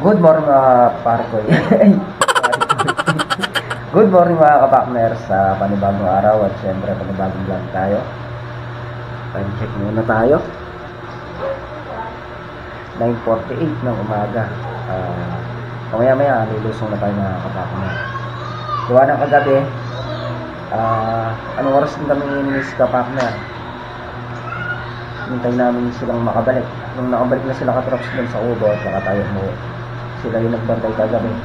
Good morning mga parkoy. Good morning mga kapakner sa panibagong araw at syempre panibagong vlog tayo. Time check muna tayo. 9:48 ng umaga. Maya lilusong na tayo mga kapakner. Gawa ng kagabi, anong oras din kami miss kapakner? Hintay namin silang makabalik. Nung nakabalik na sila katrops dun sa Ubo at saka tayo umuwi. Sila yung nagbantay kagabi.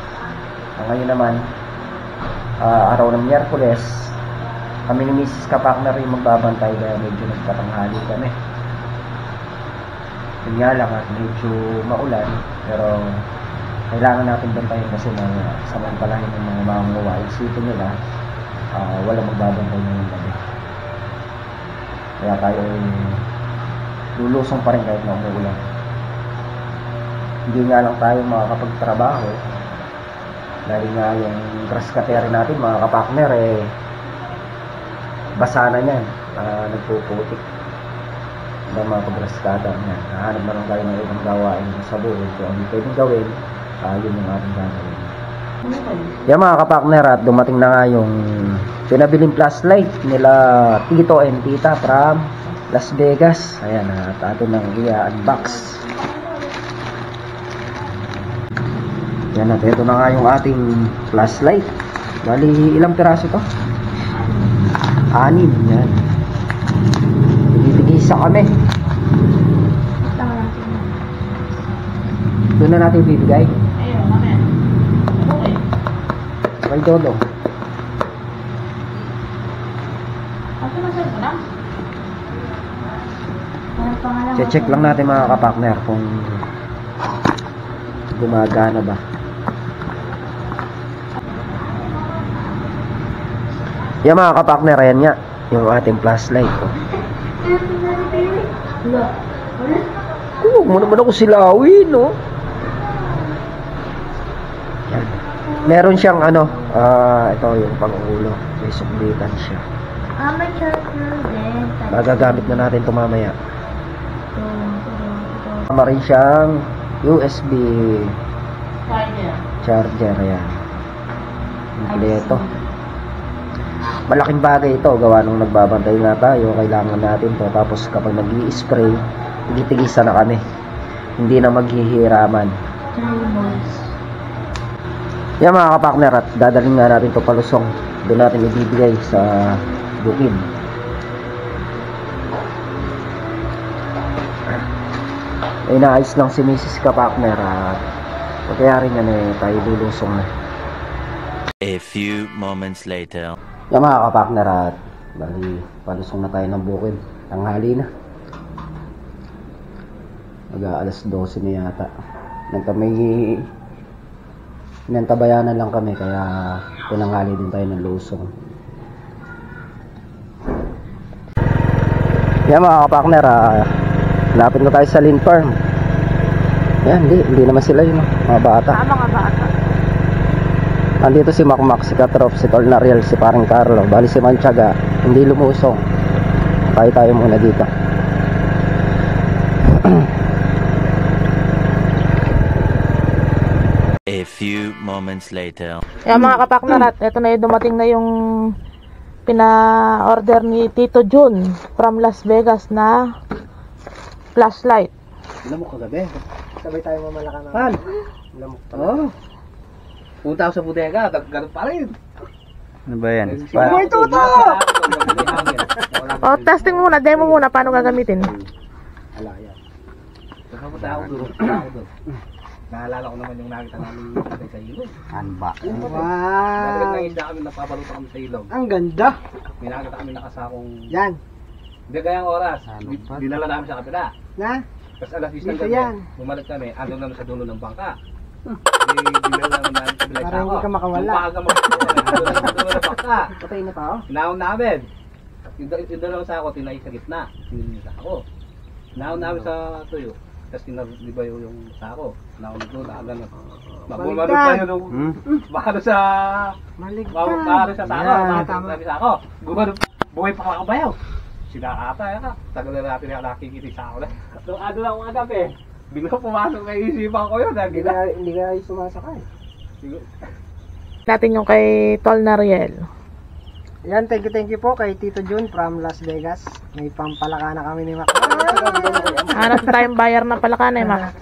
Ngayon naman, araw ng Miyerkules, kami ni Mrs. Kapakner yung magbabantay dahil medyo nagpatanghali kami. Yun nga lang at medyo maulan, pero kailangan natin bantayan kasi samantalahin ng mga mangunguha. Isipin nila, walang magbabantay ngayong gabi. Kaya tayo lulusong pa rin kahit na umuulan. Hindi nga lang tayo makakapagtrabaho dahil nga yung grass cutter natin mga kapakner basa na yan, nagpuputik ng mga grass cutter yan. Nahanap na lang tayo ng ibang gawain sa buhay. Kung hindi pwedeng gawin, yun yung ating gagawin. Yan mga kapakner, at dumating na nga yung pinabiling flashlight nila Tito and Tita from Las Vegas. Ayan, at atin nang i-unbox. Yan, at ito na nga yung ating flashlight. Bali, ilang piraso to? 6. Yan. Titigisa kami. Doon na natin bibigay. Ayun, mamaya. Okay. May todo. Ako nasal ko lang. Check lang natin mga kapakner kung gumagana ba. Yan mga kapakner, ayan nga yung ating flashlight. Huwag mo naman ako silawin, no? Yan. Meron siyang ito yung pang-ulo. May sublitan siya. May charger din. Magagamit na natin ito mamaya. Tama rin siyang USB charger. Ayan. Kompleto. Malaking bagay ito. Gawa nung nagbabantay nga tayo. Kailangan natin to. Tapos kapag nag-i-spray, tigisa na kami. Hindi na maghihiraman. Yan mga kapakner, at dadalhin nga natin ito palusong. Doon natin ibibigay sa bukid. Ay naayos lang si Mrs. Kapakner at kaya rin yan tayo lulusong na. A few moments later. Yan mga kapakner, at bali palusong na tayo ng bukid. Tanghali na. Mag-aalas 12 na yata. Nantabayanan lang kami kaya tinanghali din tayo ng lusong. Yan mga kapakner, lapit na tayo sa Lynn Farm. Yan, hindi naman sila yun, mga bata. Mga bata. Andito si Makmak, si Katrop, si Tornariel, si Paring Carlo. Bali si Manchaga, hindi lumusong. Tayo muna dito. A few moments later. Yan mga kapaknarat, ito na yung dumating na yung pina-order ni Tito Jun from Las Vegas na flashlight. Alam mo kagabi, sabay tayo mamalaka na. Pan? Alam mo? Oo. Punta ako sa bodega, ganun pa rin. Ano ba yan? Uy, Tuto! O, testing muna, demo muna, paano gagamitin? Ala, yan. Punta ako doon. Naalala ko naman yung nakita namin sa ilog. Ano ba? Wow! Nag-isda kami, napapaluto kami sa ilog. Ang ganda! May nakita kami nakasakong... Yan! Hindi kayang oras. Dinala namin sa kapila. Na? Tapos alas 10 Dito kami, yan. bumalik kami, andun naman sa dulo ng bangka. Dinala namin sa bilay Para hindi ka makawala. Umaga makawala. Andun naman sa dulo ng bangka. Patay na tao? Inaon namin. Yung dalawang sako, tinay sa gitna. Tinay sa ako. Inaon namin sa tuyo. Tapos kinaliba yung sako. Inaon doon, nakagan na. Mabulmano pa yun nung... Baka sa... Maligtan! Baka sa sako. Yan, Baka sa sako. Gumano. Buhay pa kakabayaw. Sinakata yan ha. Tagal na natin yung nakikita sa ako na. Nung ano lang akong agap Bigla pumasok na isipan ko yun. Hindi ka sumasakay. Natin yung kay Tol Nariel. Yan, thank you po kay Tito Jun from Las Vegas. May pampalaka na kami ni Mac. Hanap na tayong bayar ng palaka na, Mac.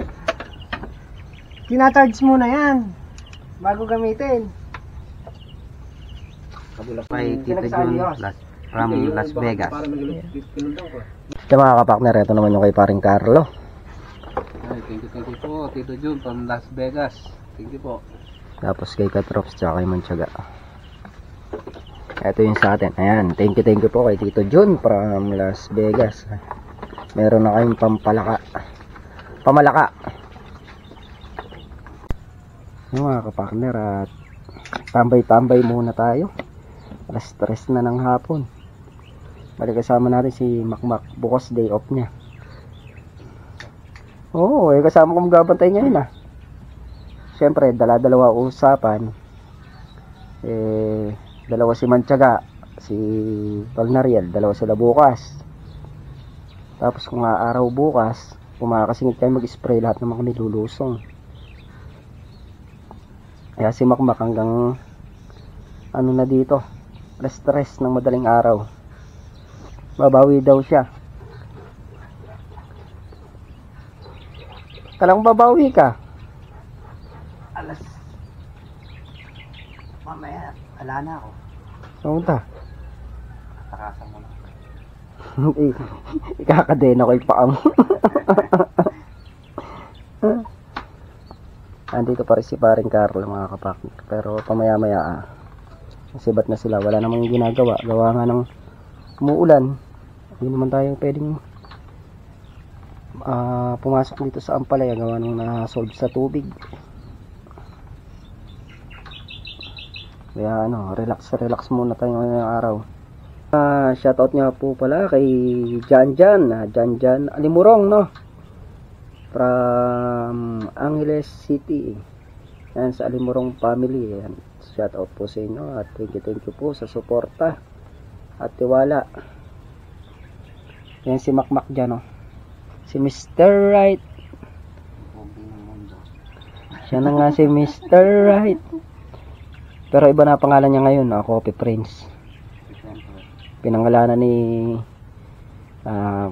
Tina-charge muna yan bago gamitin. Kay Tito Jun from Las Vegas. Ito mga kapakner, ito naman yung kay paring Carlo. Ay, thank you po, Tito Jun from Las Vegas. Thank you po. Tapos kay Katrops tsaka kay Manchaga. Ito yung sa atin. Ayan, thank you po kay Tito Jun from Las Vegas. Meron na kayong pamalaka. Yung mga kapakner, at tambay muna tayo. Alas 3 na ng hapon. Balik kasama natin si Makmak. Bukas day off niya. Oo, kasama ko magabantay ngayon ah. Siyempre, dalawa usapan. Dalawa si Manchaga, si Tol Nariel, dalawa sila bukas. Tapos kung araw bukas, kumakasingit kayo mag-spray, lahat naman kami lulusong. Kaya si Makmak hanggang ano na dito, alas 3 ng madaling araw. Babawi daw siya. Kalang babawi ka. Alas. Mamaya, ala na ako. Sunta. Takasan mo na. Ikakadena ko yung paang. Andito pa rin si paring Carlo mga kapakner. Pero pamaya-maya sibat na sila. Wala namang ginagawa. Gawa nga ng umuulan. Hindi naman tayo pwedeng pumasok dito sa Ampalaya. Gawa nung nasolve sa tubig. Kaya relax muna tayo ngayong araw. Shoutout nga po pala kay Jan Alimurong, no? From Angeles City. Yan, sa Alimurong family. Yan. Shoutout po sa inyo at thank you po sa suporta at tiwala. Yan si Makmak dyan, no? Si Mr. Right. Siya na nga si Mr. Right. Pero iba na pangalan niya ngayon, Coffee Prince. Pinangalanan ni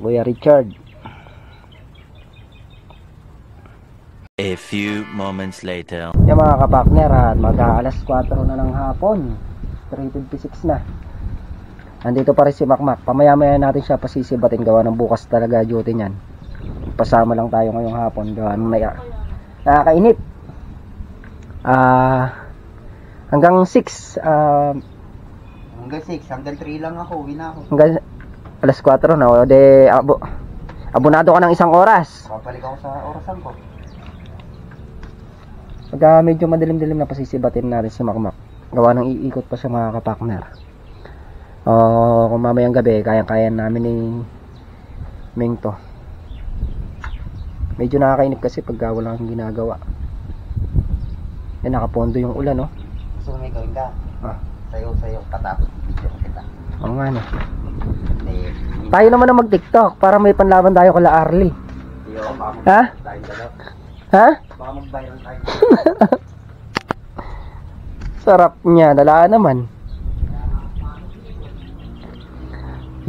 Kuya Richard. A few moments later. Yung mga kapakner, mag-aalas 4 na ng hapon. 3:56 na. Nandito pa rin si Makmak. Pamaya-maya natin siya pasisibatin, gawa ng bukas talaga duty niyan. Pasama lang tayo ngayong hapon, gawa ng nakakainip. Hanggang 6. Hanggang 6, hanggang 3 lang ako, uwi na ako. Hanggang alas 4 na. O de, abonado ka ng 1 oras. Kapalik ako sa orasan ko. Pagka medyo madilim-dilim na pasisibatin natin si Makmak. Gawa ng iikot pa siya mga kapakner. Kung mamayang gabi, kayang-kaya namin ni Ming to. Medyo nakakainip kasi pagka wala kang ginagawa. Nakapondo yung ulan, no? Gusto mo may gawin ka? Sayo patapos video kita. Oo nga, no? Tayo naman na mag-TikTok para may panlaban tayo kala Arlie. Ha? Ha? Baka mag-viral tayo. Sarap niya, dalaan naman.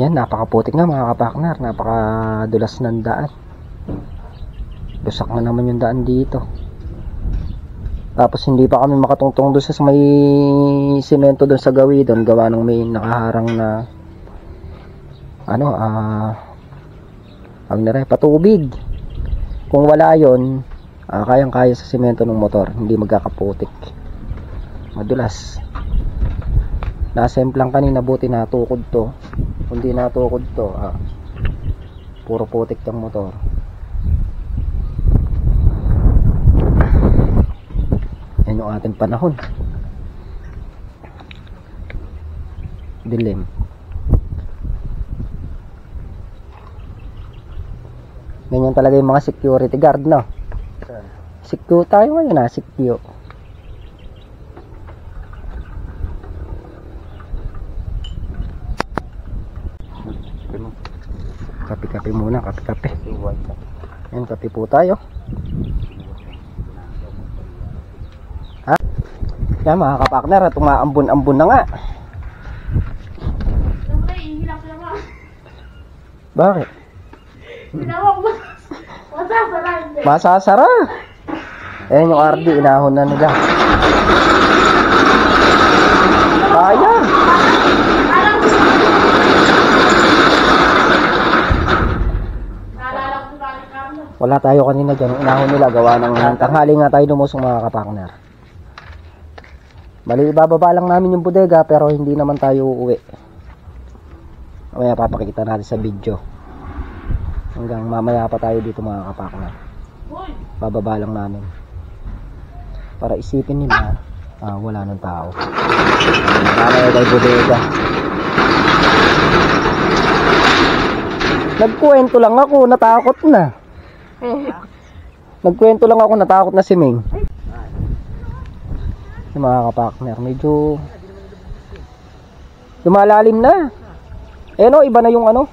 Yan, napakaputik na mga kapakner. Napakadulas ng daan. Lusak na naman yung daan dito. Tapos hindi pa kami makatungtong doon sa may simento doon sa gawi doon, gawa ng may nakaharang na patubig. Kung wala yon, kayang-kaya sa simento ng motor, hindi magkakaputik. Madulas. Nasemplang kanina, buti natukod to. Kung di natukod to, puro putik ng motor. Yan yung ating panahon. Dilim. Ganyan talaga yung mga security guard, no? Secure tayo ngayon, secure. Kape-kape muna, kape-kape. Ayan, kape po tayo. Yan mga kapakner, at umaambon-ambon na nga. Bakit? Masasara. Ayan yung RD, inahon na nila. Kaya. Wala tayo kanina dyan. Inahon nila, gawa ng tanghali nga tayo lumusong mga kapakner. Bali, ibababa lang namin yung bodega pero hindi naman tayo uuwi. Mamaya papakita natin sa video. Hanggang mamaya pa tayo dito mga kapakner. Bababa lang namin. Para isipin nila, wala nang tao. Mamaya tayo bodega. Nagkwento lang ako, natakot na. Nagkwento lang ako, natakot na si Ming. Yung mga kapakner, medyo lumalalim na. Eh no, iba na yung ano.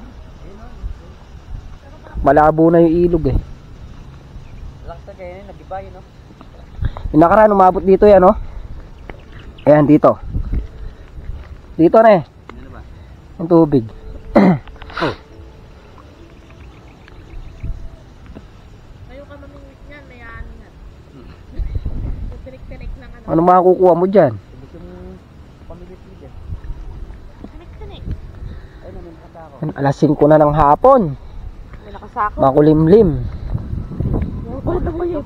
Malabo na yung ilog eh. Yung nakaraan, umabot dito yan, no? Ayan, dito. Dito na eh. Yung tubig. Oh. Ano makukuha mo dyan? Alas 5 na ng hapon. Makulimlim.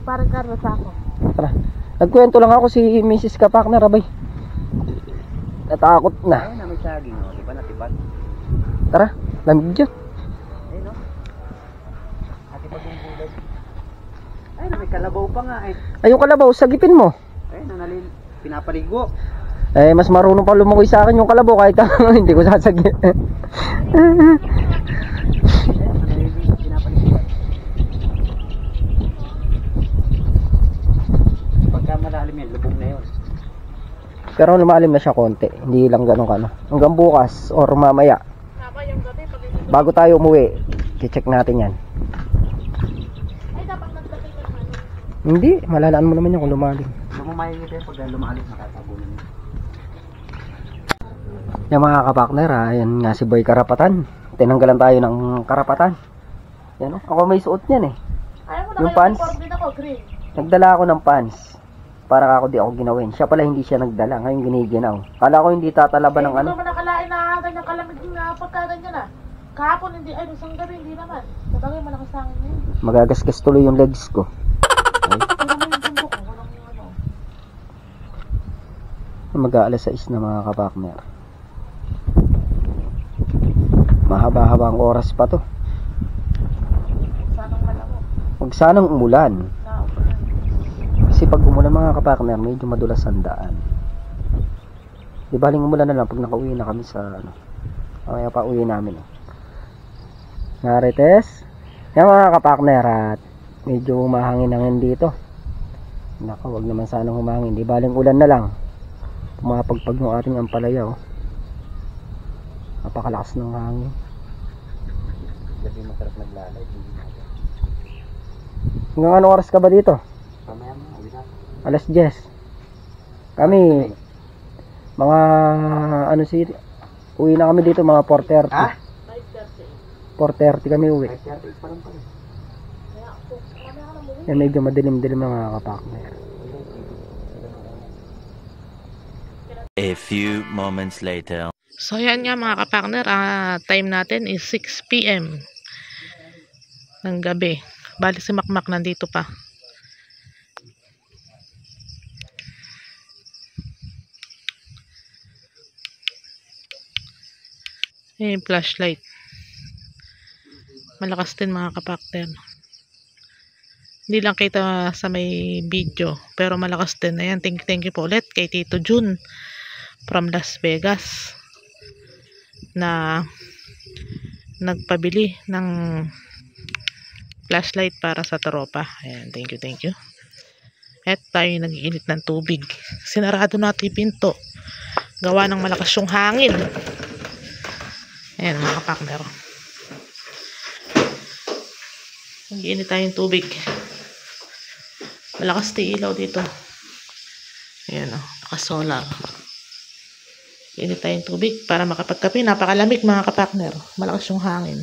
Parang karna sa ako. Tara. Nagkwento lang ako si Mrs. Kapakner, abay. Natakot na. Ayun na, may saging, di ba natibad? Tara, lamig dyan. Ayun no? Natibad yung bulad. Ayun na, may kalabaw pa nga eh. Ay, yung kalabaw, sagipin mo. Ayun na, pinapaligo. Eh, mas marunong pa lumakoy sa akin yung kalabaw kahit hindi ko sasagip. Pagka malalim yan, lubog na yun. Pero lumalim na siya konti. Hindi lang ganun kano. Hanggang bukas or mamaya. Bago tayo umuwi, i-check natin yan. Hindi, malalaan mo naman yan kung lumalim. Lumamay ito pag lumalim, nakatabunan yun. Yung mga kapakner, yan nga si Boy Karapatan. Tinanggalan tayo ng karapatan. Yan o, ako may suot niyan eh. Yung pants. Nagdala ako ng pants. Para ako di ako ginawin. Siya pala hindi siya nagdala. Ngayon giniginaw. Kala ko hindi tatalaban ng ano. Hindi mo nakalain na ganyang kalamig na pagkaganyan na. Kahapon hindi, ay isang gabi hindi naman. Sabagay malakas sa akin yun. Magagasgas tuloy yung legs ko. Okay. Mag-aalas 6 na mga kapakner. Mahaba-haba ang oras pa to. Sanang malamok. Huwag sanang umulan. Kasi pag umulan mga kapakner, medyo madulas ang daan. Di baling umulan na lang pag nakauwi na kami sa ano. Kaya pa uwi namin. Narites. Yan mga kapakner, at medyo mahangin-hangin dito. Naka, wag naman sanang humangin. Di baling ulan na lang. Pumapagpag ng ating ampalaya. Oh. Napakalakas ng hangin. Gabi masarap naglalay. Hanggang anong oras ka ba dito? Pamaya mo, Alas 10. Kami mga ano si uwi na kami dito mga 4:30. Ah? 4:30 kami uwi. Parang pala. Yan medyo madilim-dilim na mga kapakner. A few moments later. So yan nga mga kapakner, time natin is 6 PM ng gabi. Bali si Makmak nandito pa. Yung flashlight. Malakas din mga kapakner. Hindi lang kita sa may video, pero malakas din. Ayan, thank you po ulit kay Tito Jun from Las Vegas na nagpabili ng flashlight para sa tropa. Ayan, thank you. At tayo nag-iinit ng tubig. Sinarado natin yung pinto. Gawa ng malakas yung hangin. Ayan mga kapakner. Nag-iinit tayong tubig. Malakas na ilaw dito. Ayan o, naka-solar. Init tayong tubig para makapagkape. Napakalamig mga kapakner. Malakas yung hangin.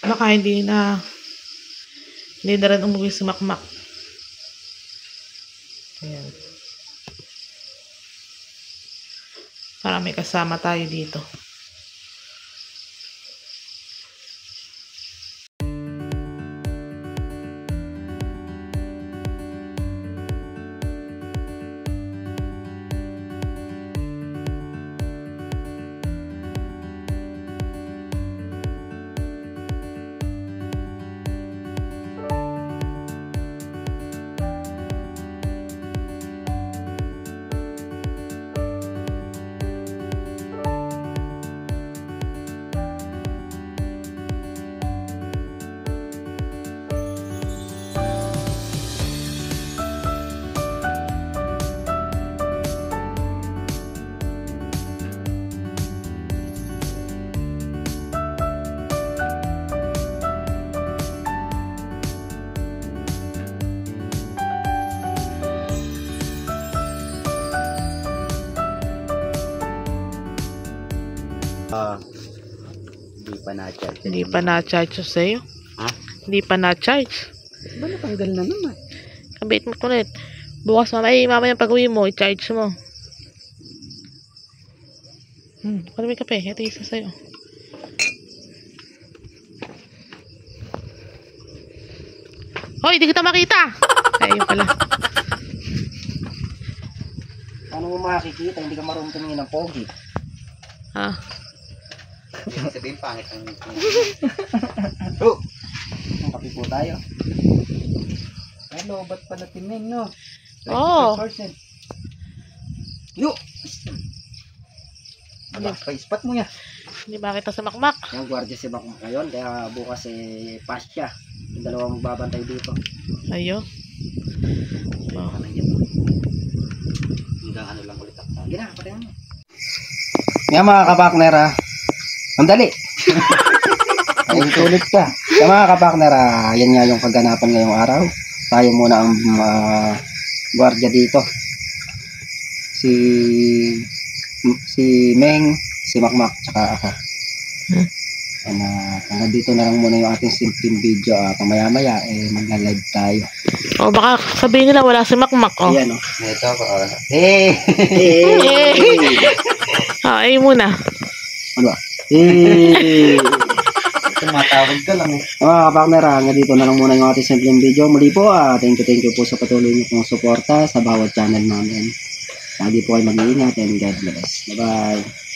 Baka hindi na rin umuwi si Makmak. Ayan. Para may kasama tayo dito. Hindi pa na-charge. Hindi pa na-charge sa'yo. Ha? Hindi pa na-charge. Ba natanggal na naman? Kabit mo ulit. Bukas mamaya pag-uwi mo, i-charge mo. Ano may kape? Ito isa sa'yo. Hoy, di kita makita! Ayun pala. Paano mo makikita? Hindi ka marunong tumingin ng pogi. Ha? Sabihin pangit ang Oh! Ang kape po tayo. Hello, ba't pala tinig, no? Oo. 95%. Yo! Malakas pa ispat mo yan. Hindi makita sa Makmak. Yung gwardiya si Makmak ngayon, kaya bukas pass siya. Yung dalawang babantay dito. Ayun. Oh. Hanggang ano lang ulit ako. Sige na, patayin mo. Yan mga kapakner ha. Ang dali. Ay, tulit ka. Yan mga kapakner ha. Yan nga yung kaganapan ngayong araw. Tayo muna ang gwardiya dito. Si Meng, si Makmak, tsaka ako. Hanggang dito na lang muna yung ating simpleng video. Maya-maya magla-live tayo. O baka sabihin nila wala si Makmak. Oh. Ayan o. Ito ko. Ay muna. Ano ba? Tumatawag ka lang eh. Mga kapakner, hanggang dito na lang muna yung ating simpleng video. Muli po, thank you po sa patuloy niyo pong suporta sa bawat channel namin. Lagi po kayo mag-iingat and God bless. Bye-bye.